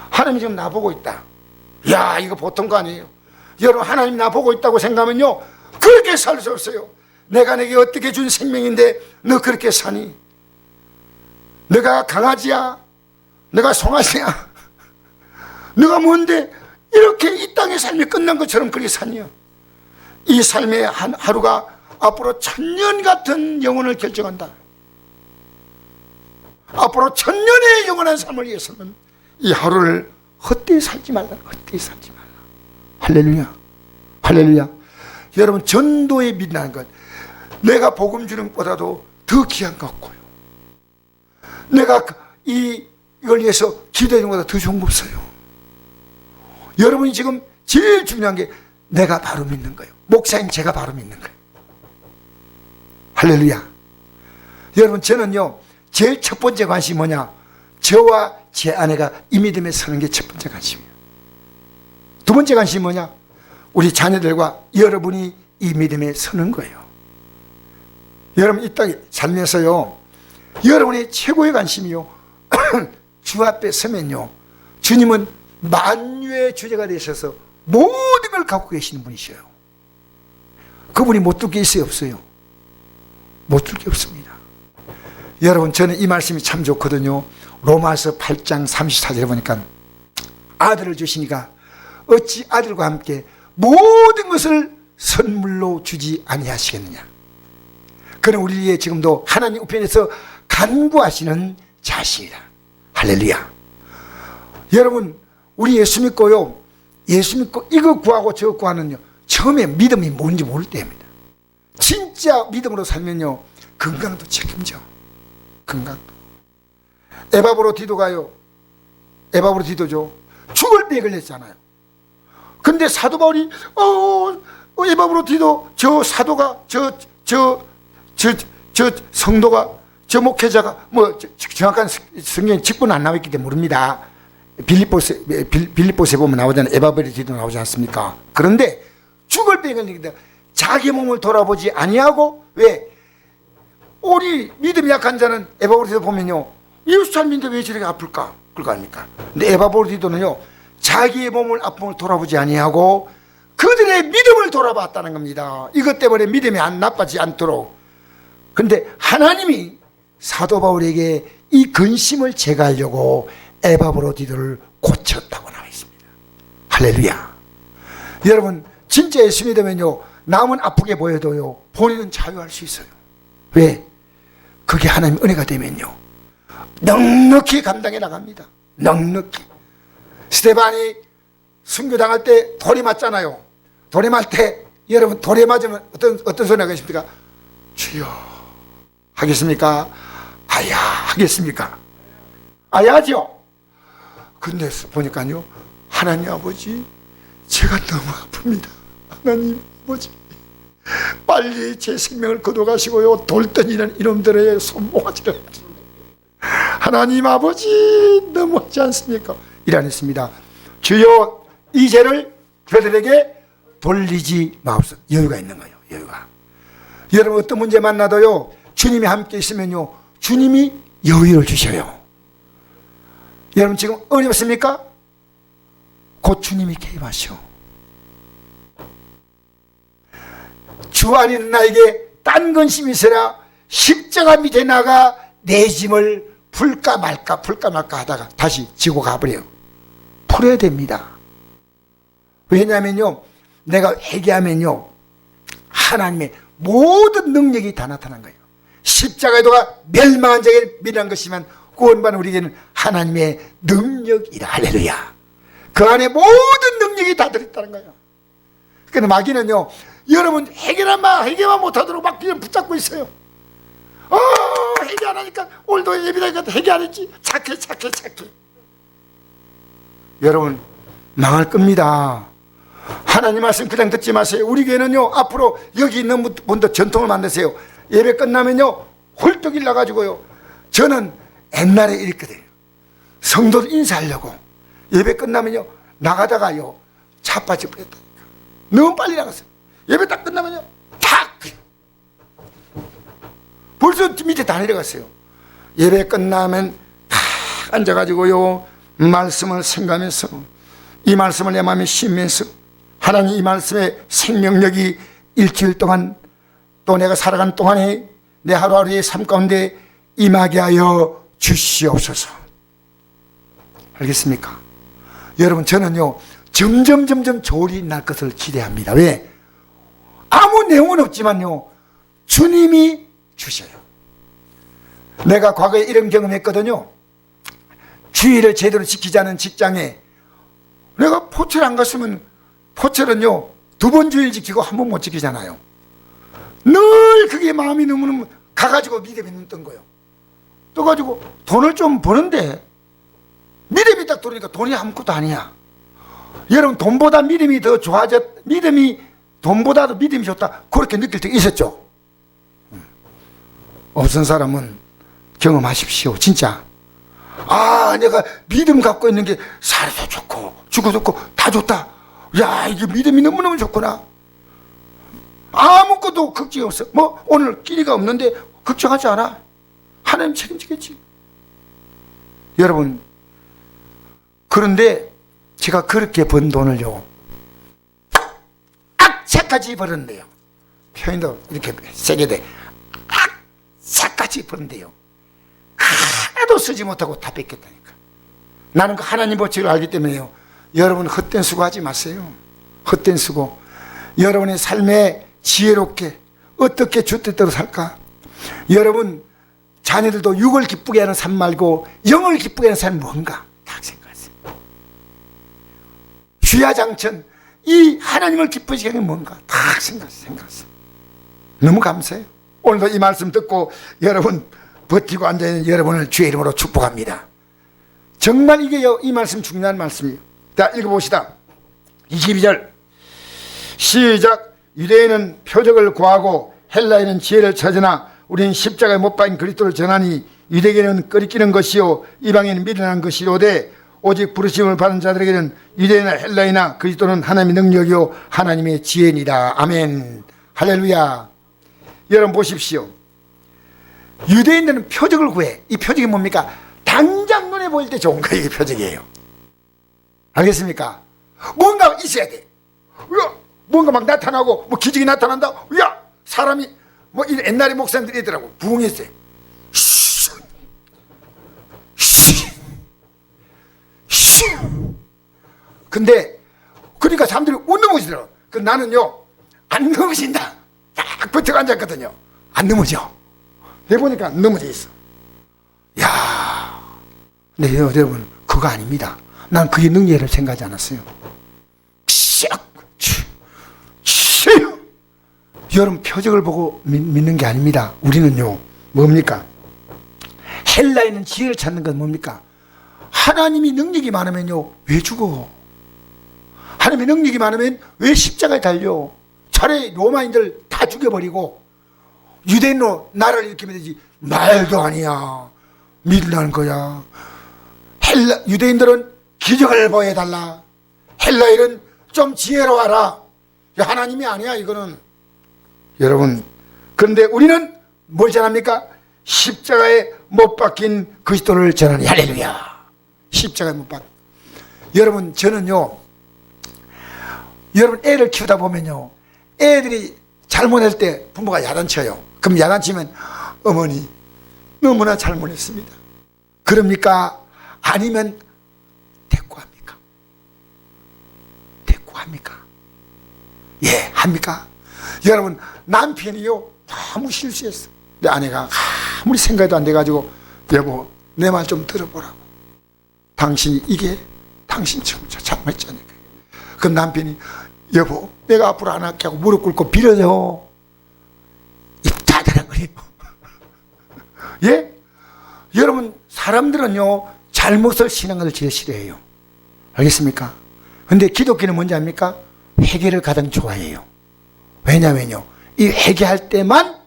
하나님이 지금 나보고 있다. 야, 이거 보통 거 아니에요. 여러분, 하나님 나보고 있다고 생각하면요, 그렇게 살 수 없어요. 내가 내게 어떻게 준 생명인데 너 그렇게 사니? 내가 강아지야? 내가 송아지야? 내가 뭔데 이렇게 이 땅의 삶이 끝난 것처럼 그렇게 사냐? 이 삶의 한 하루가 앞으로 1000년 같은 영혼을 결정한다. 앞으로 1000년의 영원한 삶을 위해서는 이 하루를 헛되이 살지 말라. 헛되이 살지 말라. 할렐루야. 할렐루야. 여러분, 전도에 빛나는 것, 내가 복음 주는 것보다도 더 귀한 것 같고요, 내가 이걸 위해서 기도하는 것보다 더 좋은 거 없어요. 여러분이 지금 제일 중요한 게 내가 바로 믿는 거예요. 목사님, 제가 바로 믿는 거예요. 할렐루야. 여러분, 저는요, 제일 첫 번째 관심이 뭐냐? 저와 제 아내가 이 믿음에 서는 게 첫 번째 관심이에요. 두 번째 관심이 뭐냐? 우리 자녀들과 여러분이 이 믿음에 서는 거예요. 여러분, 이 땅에 살면서요, 여러분의 최고의 관심이요, 주 앞에 서면요, 주님은 만유의 주제가 되셔서 모든 걸 갖고 계시는 분이셔요. 그분이 못 들 게 있어요, 없어요? 못 들 게 없습니다. 여러분, 저는 이 말씀이 참 좋거든요. 로마서 8장 34절에 보니까 아들을 주시니까 어찌 아들과 함께 모든 것을 선물로 주지 아니하시겠느냐. 그는 우리의 지금도 하나님 우편에서 간구하시는 자신이다. 할렐루야. 여러분, 우리 예수 믿고요, 예수 믿고 이거 구하고 저거 구하는요, 처음에 믿음이 뭔지 모를 때입니다. 진짜 믿음으로 살면요, 건강도 책임져. 건강도. 에바브로디도가요, 에바브로디도죠, 죽을 때 걸렸잖아요. 근데 사도 바울이 에바브로디도, 저 사도가, 저 성도가, 저 목회자가, 뭐 정확한 성경 직분 안 나와 있기 때문에 모릅니다. 빌립보서에 보면 나오잖아요. 에바브로디도 나오지 않습니까? 그런데 죽을 때 걸리는데 자기 몸을 돌아보지 아니하고, 왜? 우리 믿음이 약한 자는 에바브로디도 보면요, 예수 잘 믿는데 왜 저렇게 아플까? 그거 아닙니까? 근데 에바브로디도는요, 자기의 몸을 아픔을 돌아보지 아니하고 그들의 믿음을 돌아봤다는 겁니다. 이것 때문에 믿음이 안 나빠지지 않도록. 근데 하나님이 사도 바울에게 이 근심을 제거하려고 에바브로디도를 고쳤다고 나와 있습니다. 할렐루야. 여러분, 진짜 예수 믿으면요, 남은 아프게 보여도요, 본인은 자유할 수 있어요. 왜? 그게 하나님의 은혜가 되면요, 넉넉히 감당해 나갑니다. 넉넉히. 스데반이 순교당할 때 돌이 맞잖아요. 돌이 맞을 때, 여러분, 돌에 맞으면 어떤 소리 하겠습니까? 주여 하겠습니까? 아야 하겠습니까? 아야죠. 근데 보니까요, 하나님 아버지, 제가 너무 아픕니다. 하나님 아버지, 빨리 제 생명을 거둬가시고요, 돌덩이는 이놈들의 손모가지를, 하나님 아버지, 너무하지 않습니까? 이라했습니다. 주여, 이 죄를 그들에게 돌리지 마옵소서. 여유가 있는 거예요. 여유가. 여러분, 어떤 문제 만나도요, 주님이 함께 있으면요, 주님이 여유를 주셔요. 여러분, 지금 어렵습니까? 곧 주님이 개입하셔. 주 안에는 나에게 딴 근심이 있어라. 십자가 밑에 나가 내 짐을 풀까 말까 하다가 다시 지고 가버려요. 풀어야 됩니다. 왜냐하면요, 내가 회개하면요, 하나님의 모든 능력이 다 나타난 거예요. 십자가의 도가 멸망한 자에게 미련한 것이지만 구원받는 우리에게는 하나님의 능력이라. 할렐루야. 그 안에 모든 능력이 다 들어있다는 거예요. 그런데 마귀는요, 여러분 회개만 못하도록 막 그냥 붙잡고 있어요. 회개 안 하니까 오늘도 예비다니까 회개 안 했지. 착해. 여러분 망할 겁니다. 하나님 말씀 그냥 듣지 마세요. 우리 교회는요, 앞으로 여기 있는 분들 전통을 만드세요. 예배 끝나면요, 홀떡 일나가지고요, 저는 옛날에 이랬거든요. 성도들 인사하려고 예배 끝나면요, 나가다가요, 차 빠져버렸다니까. 너무 빨리 나갔어요. 예배 딱 끝나면요, 탁! 벌써 밑에 다 내려갔어요. 예배 끝나면 탁 앉아가지고요, 말씀을 생각하면서, 이 말씀을 내 마음에 심면서, 하나님 이 말씀의 생명력이 일주일 동안, 또 내가 살아가는 동안에 내 하루하루의 삶 가운데 임하게 하여 주시옵소서. 알겠습니까? 여러분, 저는요, 점점 조리 날 것을 기대합니다. 왜? 아무 내용은 없지만요, 주님이 주셔요. 내가 과거에 이런 경험했거든요. 주의를 제대로 지키지 않은 직장에 내가 포철 안 갔으면, 포철은요, 2번 주의를 지키고 1번 못 지키잖아요. 늘 그게 마음이 너무너무 가가지고 믿음이 눈 뜬 거예요. 떠가지고 돈을 좀 버는데 믿음이 딱 들어오니까 돈이 아무것도 아니야. 여러분, 돈보다 믿음이 더 돈보다도 믿음이 좋다, 그렇게 느낄 때 있었죠? 없은 사람은 경험하십시오. 진짜 내가 믿음 갖고 있는 게 살도 좋고 죽고 좋고 다 좋다. 야, 이게 믿음이 너무너무 좋구나. 아무것도 걱정이 없어. 오늘 끼니가 없는데 걱정하지 않아. 하나님 책임지겠지. 여러분, 그런데 제가 그렇게 번 돈을요, 악착같이 벌었는데요, 표현도 이렇게 세게 돼, 악착같이 벌었는데요, 하나도 쓰지 못하고 다 뺏겼다니까. 나는 그 하나님 법칙을 알기 때문에요, 여러분 헛된 수고하지 마세요. 헛된 수고. 여러분의 삶에 지혜롭게 어떻게 주뜻대로 살까? 여러분 자녀들도 육을 기쁘게 하는 삶 말고 영을 기쁘게 하는 삶이 뭔가 딱 생각하세요. 주야장천, 이 하나님을 기쁘시게 하는 게 뭔가 딱 생각하세요. 너무 감사해요. 오늘도 이 말씀 듣고 여러분 버티고 앉아있는 여러분을 주의 이름으로 축복합니다. 정말 이게 이 말씀 중요한 말씀이에요. 자, 읽어봅시다. 22절 시작. 유대인은 표적을 구하고 헬라인은 지혜를 찾으나 우리는 십자가에 못 박힌 그리스도를 전하니 유대인은 끓이끼는 것이요 이방인은 미련한 것이로되 오직 부르심을 받은 자들에게는 유대인이나 헬라이나 그리스도는 하나님의 능력이요 하나님의 지혜니라. 아멘. 할렐루야. 여러분 보십시오. 유대인들은 표적을 구해. 이 표적이 뭡니까? 당장 눈에 보일 때 좋은 거, 이게 표적이에요. 알겠습니까? 뭔가 있어야 돼. 뭔가 막 나타나고 기적이 나타난다. 사람이 옛날에 목사님들이 있더라고. 부흥했어요. 근데 그러니까 사람들이 넘어지더라고. 나는요 안 넘어진다. 딱 버텨 앉았거든요. 안 넘어져. 내보니까 넘어져 있어. 네, 여러분 그거 아닙니다. 난 그게 능력을 생각하지 않았어요. 여러분 표적을 보고 믿는 게 아닙니다. 우리는요 뭡니까? 헬라인은 지혜를 찾는 건 뭡니까? 하나님이 능력이 많으면요 왜 죽어? 하나님의 능력이 많으면 왜 십자가에 달려? 차라리 로마인들 다 죽여버리고 유대인으로 나라를 일으키면 되지. 말도 아니야. 믿으라는 거야. 유대인들은 기적을 보여달라. 헬라인은 좀 지혜로워라. 하나님이 아니야 이거는. 여러분, 그런데 우리는 뭘 전합니까? 십자가에 못 박힌 그리스도를 전하니. 할렐루야. 십자가에 못 박힌. 여러분, 저는요, 여러분 애를 키우다 보면요, 애들이 잘못할 때 부모가 야단쳐요. 그럼 야단치면 어머니 너무나 잘못했습니다. 그럽니까? 아니면 대꾸합니까? 대꾸합니까? 예, 합니까? 여러분, 남편이요 너무 실수했어. 내 아내가 아무리 생각도 안 돼가지고, 여보 내 말 좀 들어보라고. 당신이 이게 당신 정말 잘못했잖아요. 그럼 남편이, 여보 내가 앞으로 안 할게 하고 무릎 꿇고 빌어줘. 입 닫으라 그래요. 예? 여러분, 사람들은요 잘못을 신앙을 제일 싫어해요. 알겠습니까? 근데 기독교는 뭔지 압니까? 회개를 가장 좋아해요. 왜냐면요, 이 회개할 때만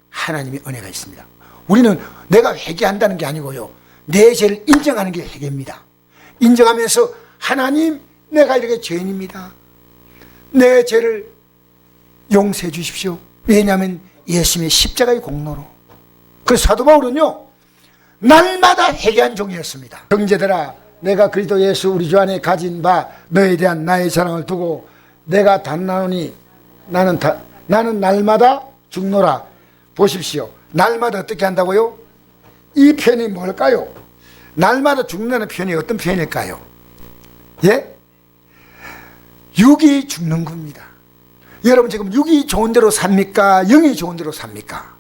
하나님의 은혜가 있습니다. 우리는 내가 회개한다는 게 아니고요, 내 죄를 인정하는 게 회개입니다. 인정하면서, 하나님 내가 이렇게 죄인입니다. 내 죄를 용서해 주십시오. 왜냐하면 예수님의 십자가의 공로로. 그래서 사도 바울은요 날마다 회개한 종이었습니다. 형제들아, 내가 그리스도 예수 우리 주 안에 가진 바 너에 대한 나의 사랑을 두고 내가 단나오니 나는 날마다 죽노라. 보십시오. 날마다 어떻게 한다고요? 이 표현이 뭘까요? 날마다 죽는다는 표현이 어떤 표현일까요? 예? 육이 죽는 겁니다. 여러분, 지금 육이 좋은 대로 삽니까? 영이 좋은 대로 삽니까?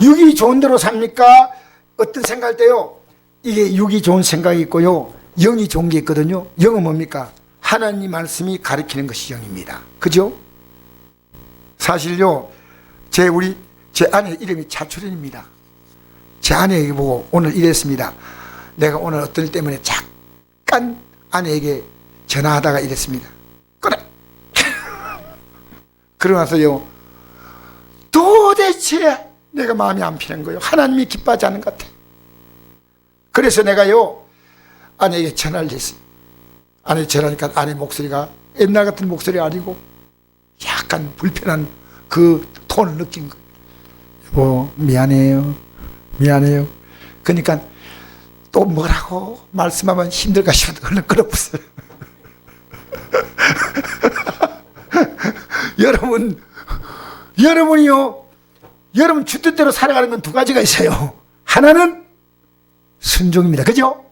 육이 좋은 대로 삽니까? 어떤 생각할 때요, 이게 육이 좋은 생각이 있고요, 영이 좋은 게 있거든요. 영은 뭡니까? 하나님 말씀이 가리키는 것이 영입니다. 그죠? 사실요, 제 아내 이름이 차출현입니다. 제 아내에게 보고 오늘 이랬습니다. 내가 오늘 어떤 일 때문에 잠깐 아내에게 전화하다가 이랬습니다. 그래. 그러고 나서요, 도대체 내가 마음이 안 피는 거예요. 하나님이 기뻐하지 않는 것 같아. 그래서 내가요 아내에게 전화를 했어요. 아내 전화하니까 아내 목소리가 옛날 같은 목소리 아니고 약간 불편한 그 톤을 느낀 거예요. 여보 미안해요. 그러니까 또 뭐라고 말씀하면 힘들까 싶어서 얼른 끊어봤어요. 여러분이요, 여러분 주뜻대로 살아가는 건 두 가지가 있어요. 하나는 순종입니다. 그죠?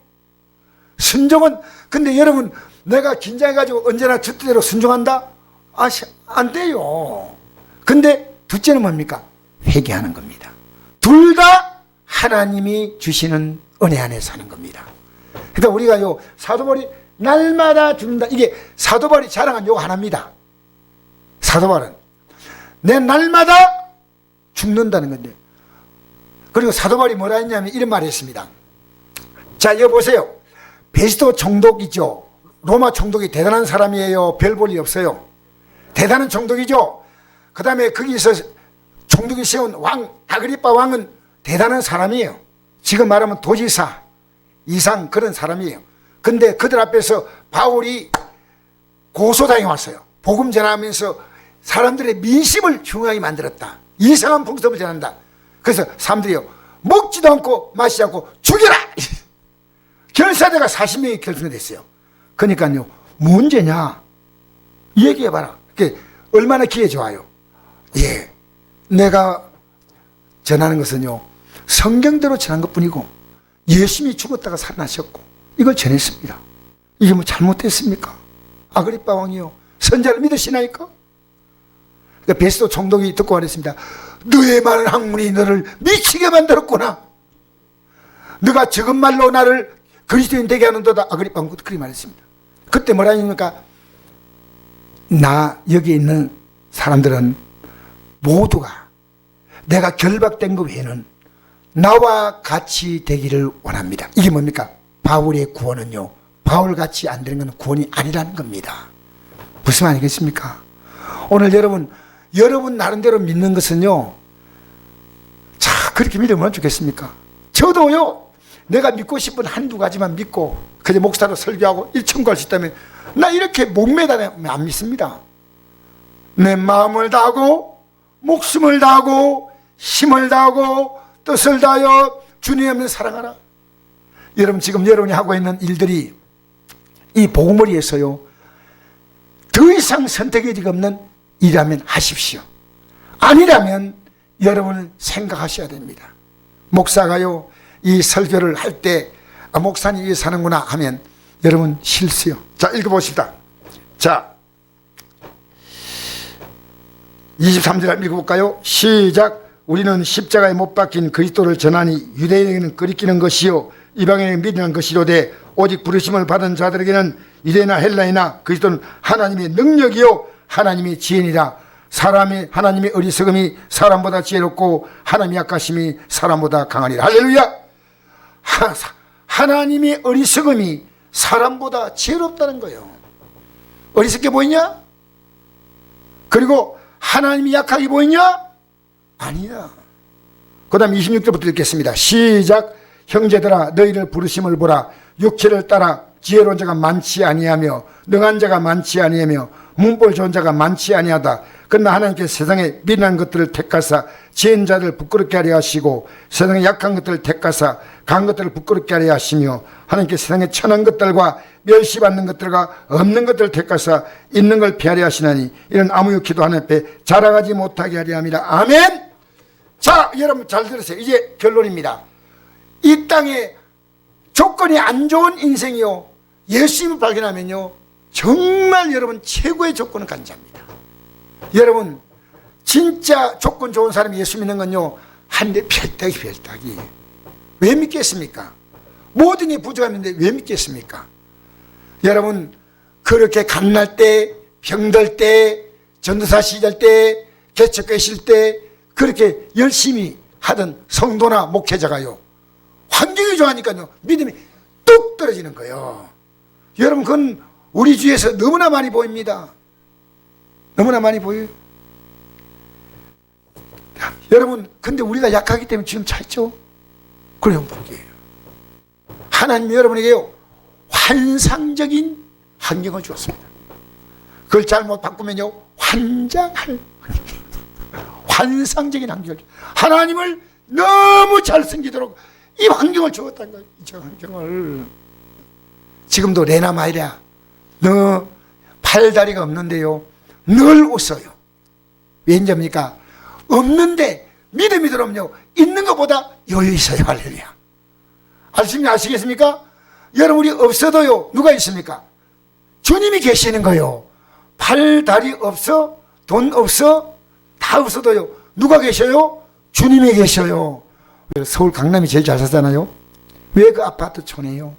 순종은, 근데 여러분, 내가 긴장해가지고 언제나 주뜻대로 순종한다? 안 돼요. 근데 둘째는 뭡니까? 회개하는 겁니다. 둘 다 하나님이 주시는 은혜 안에 사는 겁니다. 그러니까 우리가요, 사도바울이 날마다 죽는다. 이게 사도바울이 자랑한 요거 하나입니다. 사도바울은 내 날마다 죽는다는 건데. 그리고 사도바울이 뭐라 했냐면 이런 말을 했습니다. 자, 여기 보세요. 베스도 총독이죠. 로마 총독이 대단한 사람이에요. 별 볼 일 없어요. 대단한 총독이죠. 그 다음에 거기서 총독이 세운 왕 아그리빠 왕은 대단한 사람이에요. 지금 말하면 도지사 이상 그런 사람이에요. 근데 그들 앞에서 바울이 고소당해 왔어요. 복음 전하면서 사람들의 민심을 중요하게 만들었다. 이상한 풍습을 전한다. 그래서 사람들이요, 먹지도 않고 마시지 않고 죽여라! 결사대가 40명이 결성됐어요. 그러니까요, 문제냐? 얘기해봐라. 얼마나 기회 좋아요. 예, 내가 전하는 것은요, 성경대로 전한 것 뿐이고 예수님이 죽었다가 살아나셨고 이걸 전했습니다. 이게 뭐 잘못됐습니까? 아그리빠 왕이요, 선자를 믿으시나이까? 그러니까 베스도 총독이 듣고 말했습니다. 너의 많은 학문이 너를 미치게 만들었구나. 너가 적은 말로 나를 그리스도인 되게 하는도다. 아그리빠 왕도 그렇게 말했습니다. 그때 뭐라 했습니까? 여기 있는 사람들은 모두가 내가 결박된 것 외에는 나와 같이 되기를 원합니다. 이게 뭡니까? 바울의 구원은요, 바울같이 안 되는 건 구원이 아니라는 겁니다. 무슨 말이겠습니까? 오늘 여러분 나름대로 믿는 것은요, 자, 그렇게 믿으면 좋겠습니까? 저도요, 내가 믿고 싶은 한두 가지만 믿고 그저 목사로 설교하고 일천구 할 수 있다면 나 이렇게 목매다면 안 믿습니다. 내 마음을 다하고 목숨을 다하고 힘을 다하고 뜻을 다하여 주님을 사랑하라. 여러분, 지금 여러분이 하고 있는 일들이 이 복음을 위해서요, 더 이상 선택의 적 없는 일이라면 하십시오. 아니라면 여러분은 생각하셔야 됩니다. 목사가요, 이 설교를 할 때 목사님 위해 사는구나 하면 여러분 실수요. 자, 읽어보시다. 자, 23절 읽어볼까요? 시작. 우리는 십자가에 못 박힌 그리스도를 전하니 유대인에게는 거리끼는 것이요 이방인에게는 미련한 것이로되 오직 부르심을 받은 자들에게는 유대나 헬라이나 그리스도는 하나님의 능력이요 하나님의 지혜니라. 하나님의 어리석음이 사람보다 지혜롭고 하나님의 약하심이 사람보다 강하니라. 할렐루야. 하나님의 어리석음이 사람보다 지혜롭다는 거예요. 어리석게 보이냐? 그리고 하나님이 약하게 보이냐? 아니야. 그 다음 26절부터 읽겠습니다. 시작. 형제들아 너희를 부르심을 보라. 육체를 따라 지혜로운 자가 많지 아니하며 능한 자가 많지 아니하며 문벌 좋은 자가 많지 아니하다. 그러나 하나님께서 세상에 미련한 것들을 택하사 지혜인 자들을 부끄럽게 하려 하시고 세상에 약한 것들을 택하사 강한 것들을 부끄럽게 하려 하시며 하나님께서 세상에 천한 것들과 멸시받는 것들과 없는 것들을 택하사 있는 걸 피하려 하시나니 이런 아무 육기도 하나님 앞에 자랑하지 못하게 하려 함이라. 아멘. 자, 여러분 잘 들으세요. 이제 결론입니다. 이 땅에 조건이 안 좋은 인생이요 예수님을 발견하면요 정말 여러분 최고의 조건을 간지합니다. 여러분 진짜 조건 좋은 사람이 예수 믿는 건요 한데 별따기. 왜 믿겠습니까? 모든 게 부족했는데 왜 믿겠습니까? 여러분 그렇게 갓날 때, 병들 때, 전도사 시절 때, 개척교회 실 때 그렇게 열심히 하던 성도나 목회자가요 환경이 좋아하니까요 믿음이 뚝 떨어지는 거예요. 여러분 그건 우리 주위에서 너무나 많이 보입니다. 너무나 많이 보여요. 여러분 근데 우리가 약하기 때문에 지금 차있죠. 그런 복이에요. 하나님이 여러분에게요 환상적인 환경을 주었습니다. 그걸 잘못 바꾸면요 환장할 환상적인 환경을 하나님을 너무 잘 섬기도록 이 환경을 주었다는 거예요. 이 환경을. 지금도 레나 마이랴 너 팔다리가 없는데요 늘 웃어요. 왠지입니까? 없는데 믿음이 들어오면요 있는 것보다 여유 있어요. 할렐루야. 아시겠습니까? 여러분이 없어도요 누가 있습니까? 주님이 계시는 거예요. 팔다리 없어 돈 없어 다 없어도요 누가 계셔요? 주님이 계셔요. 서울 강남이 제일 잘 사잖아요. 왜 그 아파트 촌에요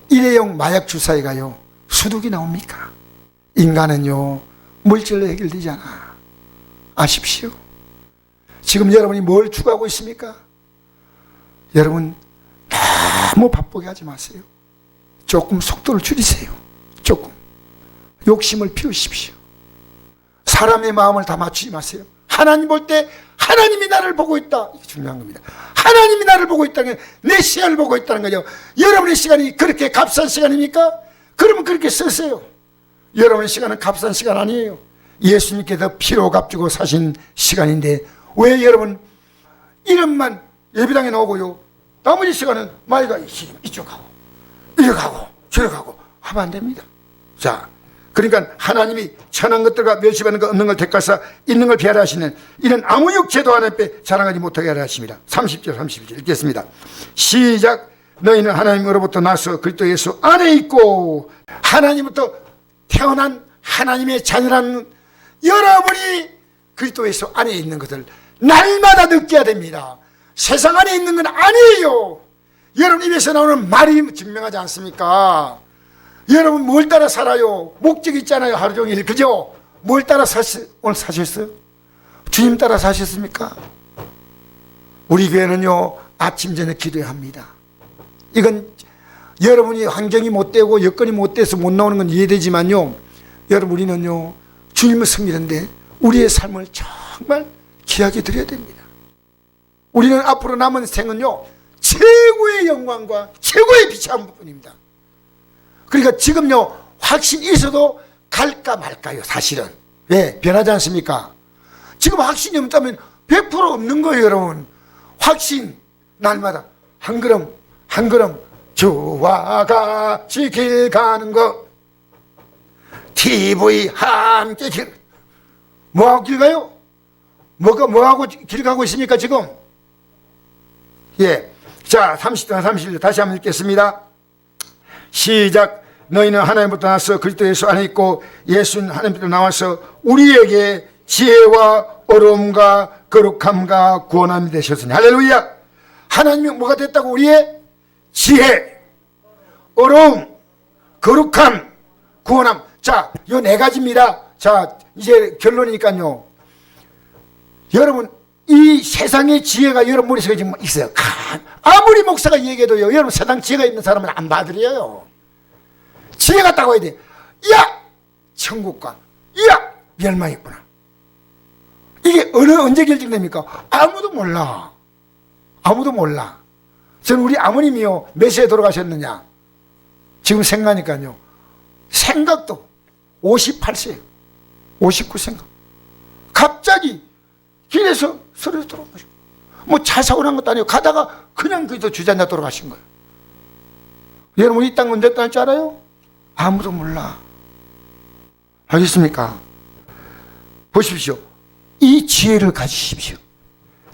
일회용 마약 주사위가요 수두기 나옵니까? 인간은요 물질로 해결되잖아. 아십시오. 지금 여러분이 뭘 추구하고 있습니까? 여러분 너무 바쁘게 하지 마세요. 조금 속도를 줄이세요. 조금 욕심을 피우십시오. 사람의 마음을 다 맞추지 마세요. 하나님 볼 때 하나님이 나를 보고 있다. 이게 중요한 겁니다. 하나님이 나를 보고 있다는 게 내 시간을 보고 있다는 거죠. 여러분의 시간이 그렇게 값싼 시간입니까? 그러면 그렇게 쓰세요. 여러분의 시간은 값싼 시간 아니에요. 예수님께서 피로 값주고 사신 시간인데 왜 여러분 이름만 예배당에 나오고요 나머지 시간은 마이가 이쪽 가고 이쪽 가고 저쪽 가고 하면 안 됩니다. 자, 그러니까 하나님이 천한 것들과 멸시받는 것 없는 걸 택하사 있는 걸 피하라 하시는 이런 아무 육체도 하나님 앞에 자랑하지 못하게 하라 하십니다. 30절 31절 읽겠습니다. 시작. 너희는 하나님으로부터 나서 그리스도 예수 안에 있고 하나님부터 태어난 하나님의 자녀라는 여러분이 그리스도 예수 안에 있는 것을 날마다 느껴야 됩니다. 세상 안에 있는 건 아니에요. 여러분 입에서 나오는 말이 증명하지 않습니까? 여러분 뭘 따라 살아요? 목적 있잖아요. 하루 종일. 그죠? 뭘 따라 오늘 사셨어요? 주님 따라 사셨습니까? 우리 교회는요 아침 저녁 기도해야 합니다. 이건 여러분이 환경이 못 되고 여건이 못 돼서 못 나오는 건 이해되지만요 여러분 우리는요 주님을 섬기는데 우리의 삶을 정말 귀하게 드려야 됩니다. 우리는 앞으로 남은 생은요 최고의 영광과 최고의 빛이 한 부분입니다. 그러니까 지금요 확신이 있어도 갈까 말까요. 사실은 왜? 변하지 않습니까? 지금 확신이 없다면 100% 없는 거예요. 여러분 확신 날마다 한 걸음 한 걸음 주와 같이 길 가는 거 TV 함께 길 뭐하고 길 가요? 뭐하고 길 가고 있습니까 지금? 예, 자, 30절 31절 다시 한번 읽겠습니다. 시작. 너희는 하나님부터 나서 그리스도 예수 안에 있고 예수는 하나님부터 나와서 우리에게 지혜와 어려움과 거룩함과 구원함이 되셨으니. 할렐루야. 하나님이 뭐가 됐다고? 우리의 지혜, 어려움, 거룩함, 구원함. 자, 요 네 가지입니다. 자, 이제 결론이니까요. 여러분, 이 세상의 지혜가 여러분 머릿속에 지금 있어요. 아무리 목사가 얘기해도요, 여러분 세상 지혜가 있는 사람은 안 받으려요. 지혜가 딱 와야 돼. 야! 천국과, 야! 멸망이 있구나. 이게 언제 결정됩니까? 아무도 몰라. 아무도 몰라. 저는 우리 아버님이요, 몇 세에 돌아가셨느냐? 지금 생각하니까요, 생각도 58세, 59세인가. 갑자기 길에서 서로 돌아가시고, 뭐 차 사고 난 것도 아니고, 가다가 그냥 그저 주저앉아 돌아가신 거예요. 여러분, 이 땅 언제 떠날 줄 알아요? 아무도 몰라. 알겠습니까? 보십시오. 이 지혜를 가지십시오.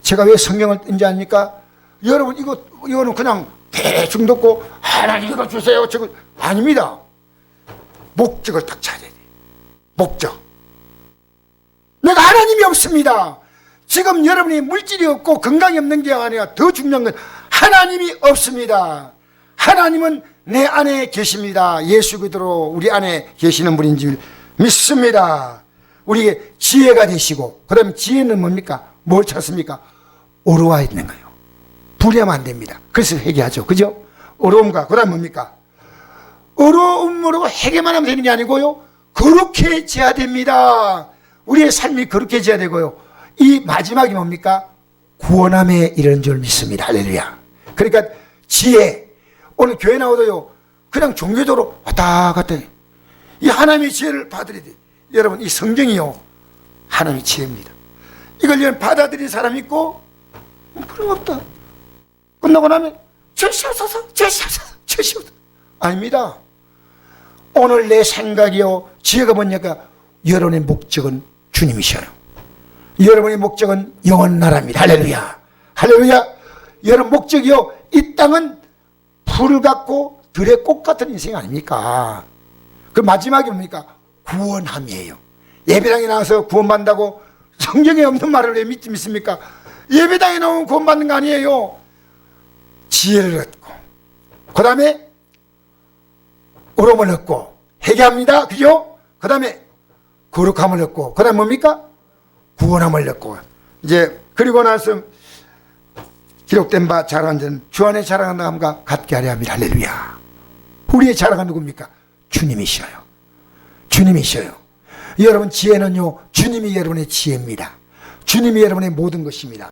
제가 왜 성경을 뜬지 아닙니까? 여러분, 이거는 그냥 대충 듣고, 하나님 이거 주세요. 저거, 아닙니다. 목적을 딱 찾아야 돼. 목적. 내가 하나님이 없습니다. 지금 여러분이 물질이 없고 건강이 없는 게 아니라 더 중요한 건 하나님이 없습니다. 하나님은 내 안에 계십니다. 예수 그리스도로 우리 안에 계시는 분인 줄 믿습니다. 우리에게 지혜가 되시고, 그 다음에 지혜는 뭡니까? 뭘 찾습니까? 어려워 있는 거예요. 불의하면 안 됩니다. 그래서 회개하죠. 그죠? 어려움과, 그 다음 뭡니까? 어려움으로 회개만 하면 되는 게 아니고요, 거룩해져야 됩니다. 우리의 삶이 거룩해져야 되고요, 이 마지막이 뭡니까? 구원함에 이르는 줄 믿습니다. 할렐루야. 그러니까 지혜. 오늘 교회 나오도요, 그냥 종교적으로 왔다 갔다 해. 이 하나님의 지혜를 받아들여야 돼. 여러분, 이 성경이요, 하나님의 지혜입니다. 이걸 받아들인 사람이 있고, 부끄럽다. 끝나고 나면 주시옵소서, 주시옵소서, 주시옵소서. 아닙니다. 오늘 내 생각이요, 지혜가 뭐냐까, 여러분의 목적은 주님이셔요. 여러분의 목적은 영원 나라입니다. 할렐루야. 할렐루야. 여러분 목적이요, 이 땅은 풀 같고 들의 꽃 같은 인생 아닙니까? 그 마지막이 뭡니까? 구원함이에요. 예배당에 나와서 구원받는다고 성경에 없는 말을 왜 믿습니까? 예배당에 나오면 구원받는 거 아니에요. 지혜를 얻고, 그 다음에 어려움을 얻고, 회개합니다. 그죠? 그 다음에 거룩함을 얻고, 그 다음에 뭡니까? 구원함을 얻고. 이제 그리고 나서 기록된 바 자랑한 자는 주 안에 자랑하는 함과 같게 하려 합니다. 할렐루야. 우리의 자랑은 누굽니까? 주님이셔요. 주님이셔요. 여러분 지혜는요, 주님이 여러분의 지혜입니다. 주님이 여러분의 모든 것입니다.